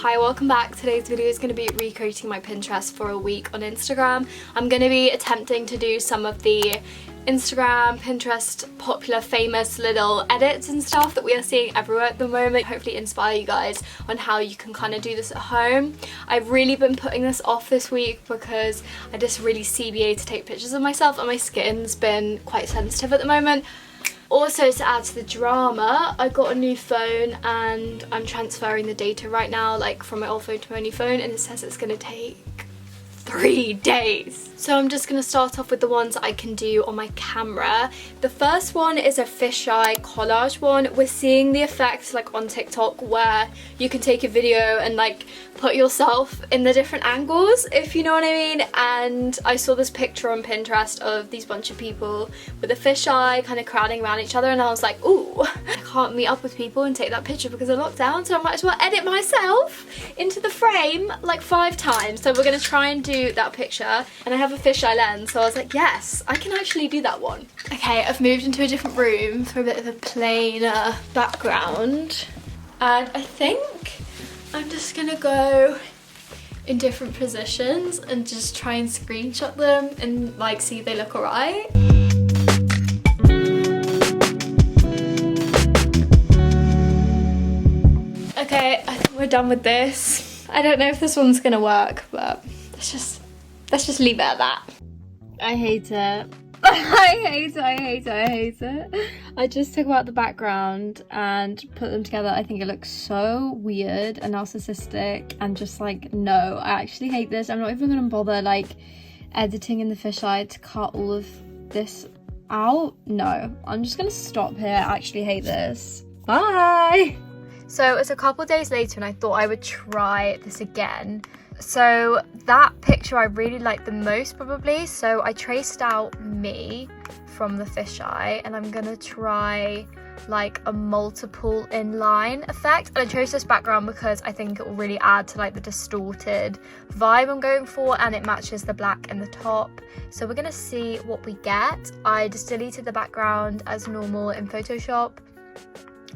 Hi, welcome back. Today's video is going to be recreating my Pinterest for a week on Instagram. I'm going to be attempting to do some of the Instagram, Pinterest, popular, famous little edits and stuff that we are seeing everywhere at the moment. Hopefully inspire you guys on how you can kind of do this at home. I've really been putting this off this week because I just really CBA to take pictures of myself and my skin's been quite sensitive at the moment. Also, to add to the drama, I got a new phone and I'm transferring the data right now, like from my old phone to my new phone, and it says it's gonna take 3 days. So I'm just gonna start off with the ones I can do on my camera. The first one is a fisheye collage one. We're seeing the effect like on TikTok where you can take a video and like put yourself in the different angles, if you know what I mean. And I saw this picture on Pinterest of these bunch of people with a fisheye kind of crowding around each other, and I was like, ooh, I can't meet up with people and take that picture because of lockdown, so I might as well edit myself into the frame like 5 times. So we're gonna try and do that picture, and I have a fisheye lens, so I was like, yes, I can actually do that one. Okay, I've moved into a different room for a bit of a plainer background, and I think I'm just gonna go in different positions and just try and screenshot them and like see if they look alright. Okay, I think we're done with this. I don't know if this one's gonna work, but let's just leave it at that. I hate it. I hate it. I just took out the background and put them together. I think it looks so weird and narcissistic and just like, no, I actually hate this. I'm not even gonna bother like editing in the fisheye to cut all of this out. No, I'm just gonna stop here. I actually hate this. Bye. So it's a couple days later and I thought I would try this again. So that picture I really liked the most probably, so I traced out me from the fisheye and I'm gonna try like a multiple inline effect, and I chose this background because I think it will really add to like the distorted vibe I'm going for, and it matches the black in the top. So we're gonna see what we get. I just deleted the background as normal in Photoshop,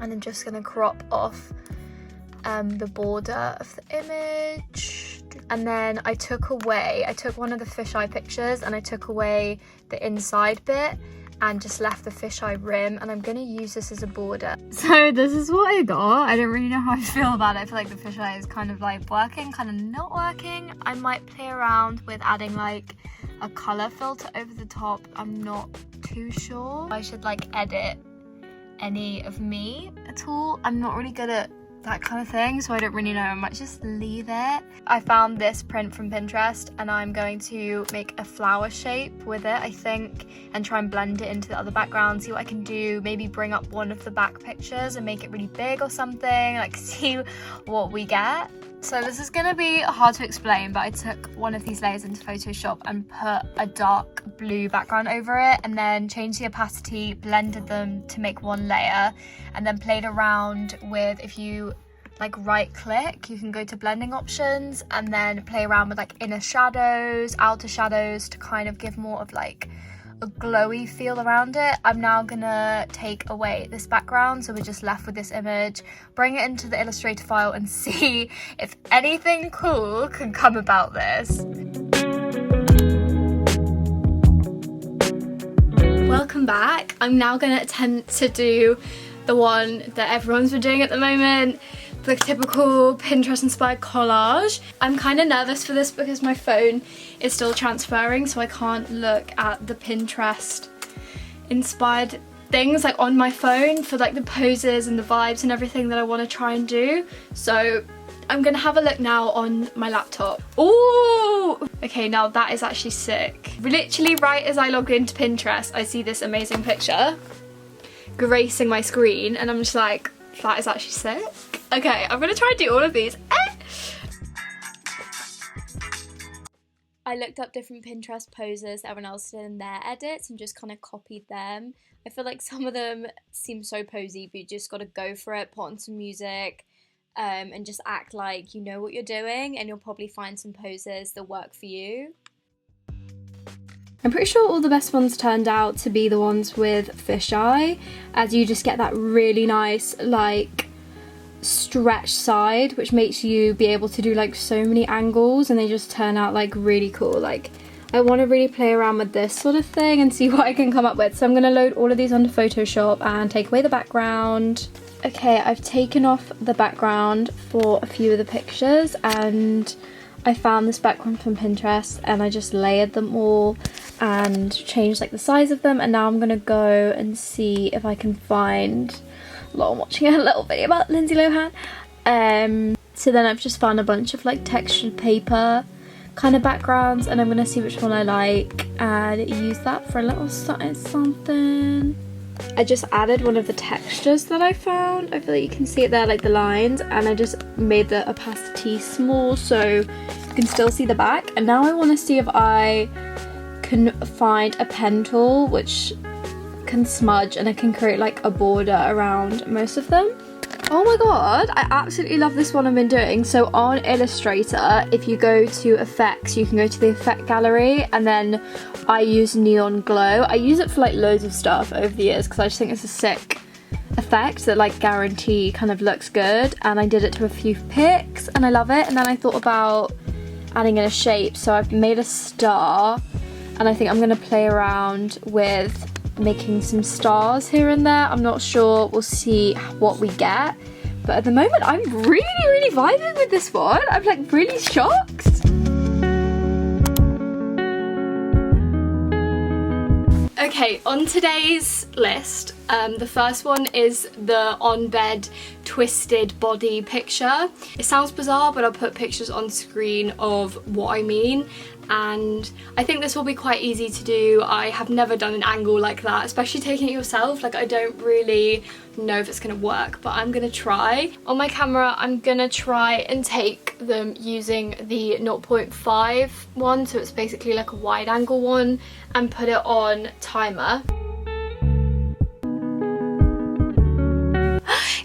and I'm just gonna crop off the border of the image, and then I took one of the fisheye pictures and I took away the inside bit and just left the fisheye rim, and I'm gonna use this as a border. So this is what I got. I don't really know how I feel about it. I feel like the fisheye is kind of like working, kind of not working. I might play around with adding like a color filter over the top. I'm not too sure. I should like edit any of me at all. I'm not really good at that kind of thing, so I don't really know. I might just leave it. I found this print from Pinterest and I'm going to make a flower shape with it, I think, and try and blend it into the other background, see what I can do. Maybe bring up one of the back pictures and make it really big or something, like see what we get. So this is gonna be hard to explain, but I took one of these layers into Photoshop and put a dark blue background over it, and then changed the opacity, blended them to make one layer, and then played around with, if you like right click, you can go to blending options and then play around with like inner shadows, outer shadows to kind of give more of like a glowy feel around it. I'm now gonna take away this background, so we're just left with this image, bring it into the Illustrator file and see if anything cool can come about this. Welcome back. I'm now gonna attempt to do the one that everyone's been doing at the moment, the typical Pinterest inspired collage. I'm kind of nervous for this because my phone is still transferring, so I can't look at the Pinterest inspired things like on my phone for like the poses and the vibes and everything that I want to try and do. So I'm gonna have a look now on my laptop. Ooh! Okay, now that is actually sick. Literally right as I logged into Pinterest, I see this amazing picture gracing my screen and I'm just like, that is actually sick. Okay, I'm gonna try and do all of these. I looked up different Pinterest poses that everyone else did in their edits and just kind of copied them. I feel like some of them seem so posy, but you just gotta go for it, put on some music, and just act like you know what you're doing, and you'll probably find some poses that work for you. I'm pretty sure all the best ones turned out to be the ones with fisheye, as you just get that really nice like stretch side, which makes you be able to do like so many angles, and they just turn out like really cool. Like, I want to really play around with this sort of thing and see what I can come up with. So I'm going to load all of these onto Photoshop and take away the background. Okay, I've taken off the background for a few of the pictures, and I found this background from Pinterest and I just layered them all and changed like the size of them, and now I'm going to go and see if I can find... Lol, I'm watching a little video about Lindsay Lohan. So then I've just found a bunch of like textured paper kind of backgrounds, and I'm gonna see which one I like and use that for a little something. I just added one of the textures that I found. I feel like you can see it there, like the lines, and I just made the opacity small so you can still see the back. And now I want to see if I can find a pen tool which can smudge, and I can create like a border around most of them. Oh my god, I absolutely love this one I've been doing. So on Illustrator, if you go to effects, you can go to the effect gallery, and then I use neon glow. I use it for like loads of stuff over the years because I just think it's a sick effect that like guarantee kind of looks good, and I did it to a few pics and I love it. And then I thought about adding in a shape, so I've made a star, and I think I'm gonna play around with making some stars here and there. I'm not sure, we'll see what we get, but at the moment I'm really vibing with this one. I'm like really shocked. Okay, on today's list, the first one is the on bed twisted body picture. It sounds bizarre, but I'll put pictures on screen of what I mean, and I think this will be quite easy to do. I have never done an angle like that, especially taking it yourself. Like, I don't really know if it's gonna work, but I'm gonna try. On my camera, I'm gonna try and take them using the 0.5 one, so it's basically like a wide angle one, and put it on timer.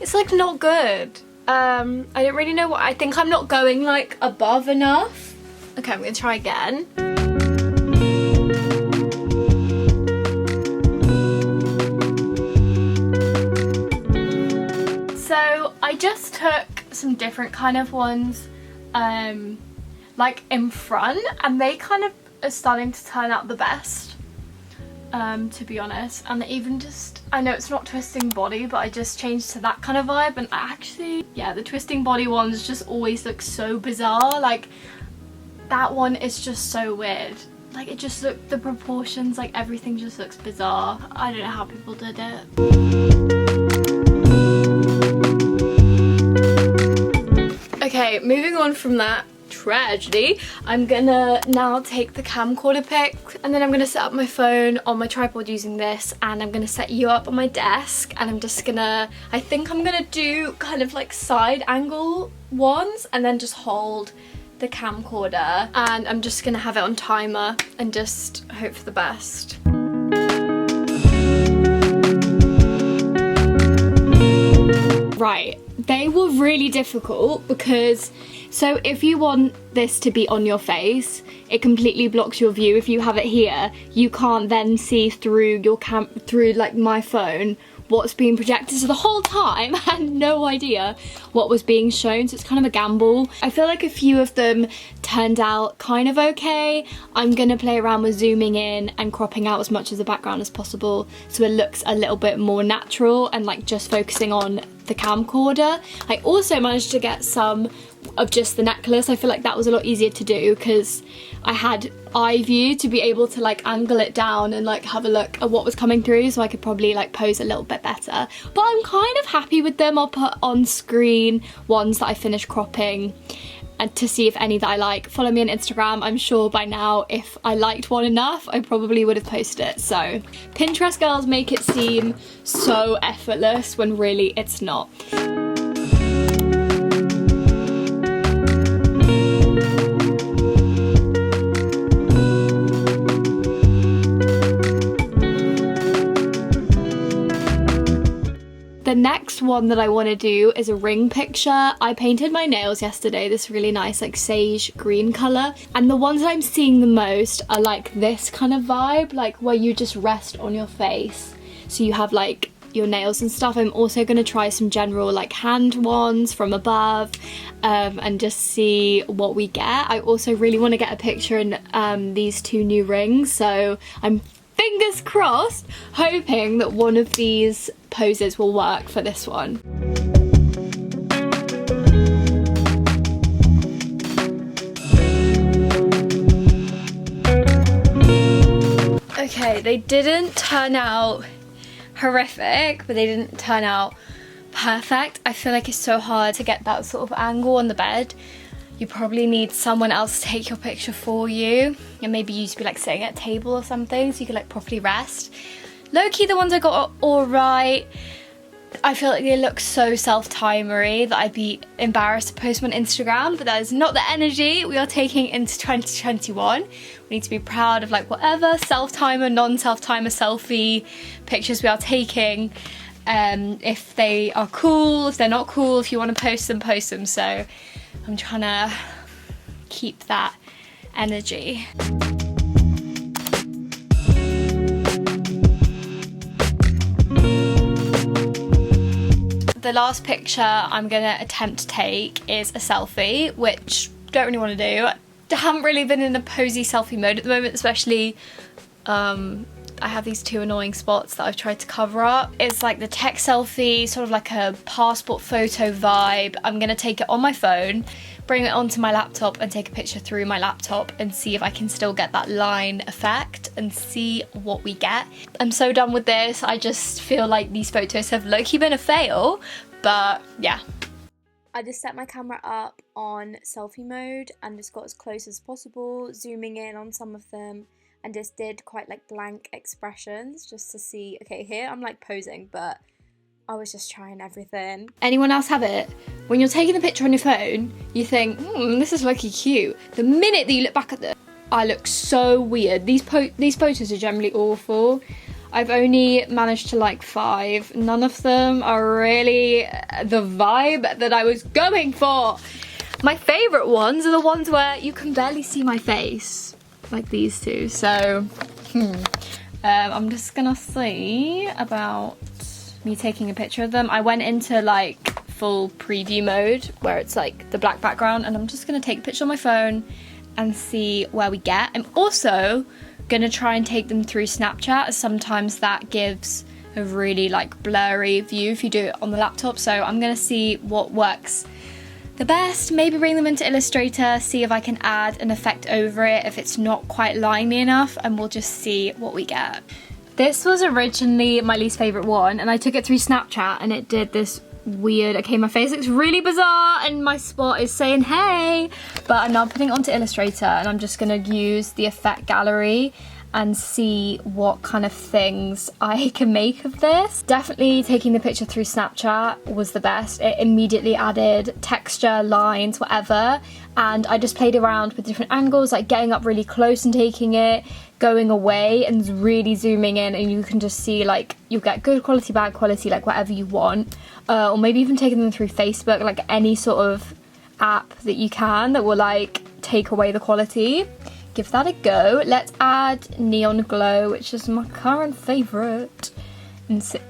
It's like not good. I don't really know what, I think I'm not going like above enough. Okay, I'm gonna try again. So I just took some different kind of ones like in front, and they kind of are starting to turn out the best, to be honest. And even just, I know it's not twisting body, but I just changed to that kind of vibe, and actually, yeah, the twisting body ones just always look so bizarre. Like, that one is just so weird. Like, it just looked, the proportions, like everything just looks bizarre. I don't know how people did it. Okay, moving on from that tragedy, I'm gonna now take the camcorder pic, and then I'm gonna set up my phone on my tripod using this, and I'm gonna set you up on my desk, and I'm just gonna, I think I'm gonna do kind of like side angle ones, and then just hold the camcorder, and I'm just gonna have it on timer and just hope for the best. Right, they were really difficult because, so if you want this to be on your face, it completely blocks your view. If you have it here, you can't then see through your through like my phone what's being projected. So the whole time I had no idea what was being shown, so it's kind of a gamble. I feel like a few of them turned out kind of okay. I'm gonna play around with zooming in and cropping out as much of the background as possible so it looks a little bit more natural and like just focusing on the camcorder. I also managed to get some of just the necklace. I feel like that was a lot easier to do because I had eye view to be able to like angle it down and like have a look at what was coming through, so I could probably like pose a little bit better. But I'm kind of happy with them. I'll put on screen ones that I finished cropping and to see if any that I like. Follow me on Instagram. I'm sure by now if I liked one enough I probably would have posted it. So Pinterest girls make it seem so effortless when really it's not. The next one that I want to do is a ring picture. I painted my nails yesterday this really nice like sage green colour, and the ones I'm seeing the most are like this kind of vibe, like where you just rest on your face. So you have like your nails and stuff. I'm also going to try some general like hand ones from above and just see what we get. I also really want to get a picture in these 2 new rings, so I'm fingers crossed hoping that one of these poses will work for this one. Okay, they didn't turn out horrific, but they didn't turn out perfect. I feel like it's so hard to get that sort of angle on the bed. You probably need someone else to take your picture for you, and maybe you used to be like sitting at a table or something so you could like properly rest. Low-key, the ones I got are alright. I feel like they look so self-timery that I'd be embarrassed to post them on Instagram, but that is not the energy we are taking into 2021. We need to be proud of like whatever self-timer, non-self-timer, selfie pictures we are taking. If they are cool, if they're not cool, if you want to post them, post them. So I'm trying to keep that energy. The last picture I'm gonna attempt to take is a selfie, which I don't really want to do. I haven't really been in a posy selfie mode at the moment, especially I have these 2 annoying spots that I've tried to cover up. It's like the tech selfie, sort of like a passport photo vibe. I'm gonna take it on my phone, bring it onto my laptop and take a picture through my laptop and see if I can still get that line effect and see what we get. I'm so done with this. I just feel like these photos have low-key been a fail, but yeah. I just set my camera up on selfie mode and just got as close as possible, zooming in on some of them, and just did quite like blank expressions just to see, okay, here I'm like posing, but I was just trying everything. Anyone else have it? When you're taking the picture on your phone, you think, this is lucky cute. The minute that you look back at them, I look so weird. These photos are generally awful. I've only managed to like 5. None of them are really the vibe that I was going for. My favourite ones are the ones where you can barely see my face, like these 2. So, I'm just gonna see about me taking a picture of them. I went into like full preview mode where it's like the black background, and I'm just gonna take a picture on my phone and see where we get. I'm also gonna try and take them through Snapchat, as sometimes that gives a really like blurry view if you do it on the laptop. So I'm gonna see what works the best, maybe bring them into Illustrator, see if I can add an effect over it if it's not quite liney enough, and we'll just see what we get. This was originally my least favourite one, and I took it through Snapchat and it did this weird, okay, my face looks really bizarre and my spot is saying hey, but I'm now putting it onto Illustrator and I'm just gonna use the effect gallery and see what kind of things I can make of this. Definitely taking the picture through Snapchat was the best. It immediately added texture, lines, whatever, and I just played around with different angles, like getting up really close and taking it, going away and really zooming in, and you can just see like you get good quality, bad quality, like whatever you want, or maybe even taking them through Facebook, like any sort of app that you can that will like take away the quality. Give that a go. Let's add Neon Glow, which is my current favourite. And so,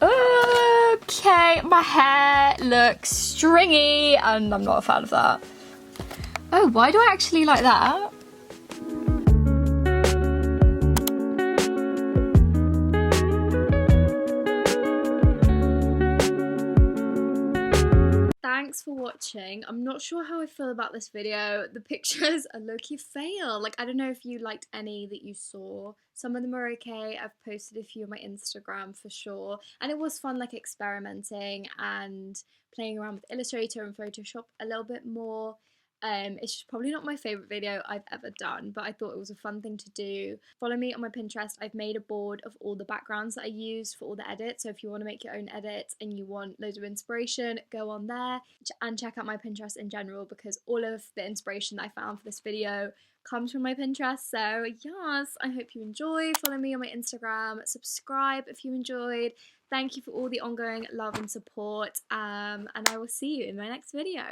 okay, my hair looks stringy and I'm not a fan of that. Oh, why do I actually like that? Thanks for watching. I'm not sure how I feel about this video. The pictures are low-key fail. Like, I don't know if you liked any that you saw. Some of them are okay. I've posted a few on my Instagram for sure. And it was fun, like, experimenting and playing around with Illustrator and Photoshop a little bit more. It's probably not my favourite video I've ever done, but I thought it was a fun thing to do. Follow me on my Pinterest. I've made a board of all the backgrounds that I used for all the edits, so if you want to make your own edits and you want loads of inspiration, go on there and check out my Pinterest in general, because all of the inspiration that I found for this video comes from my Pinterest. So yes, I hope you enjoy. Follow me on my Instagram, subscribe if you enjoyed. Thank you for all the ongoing love and support, and I will see you in my next video.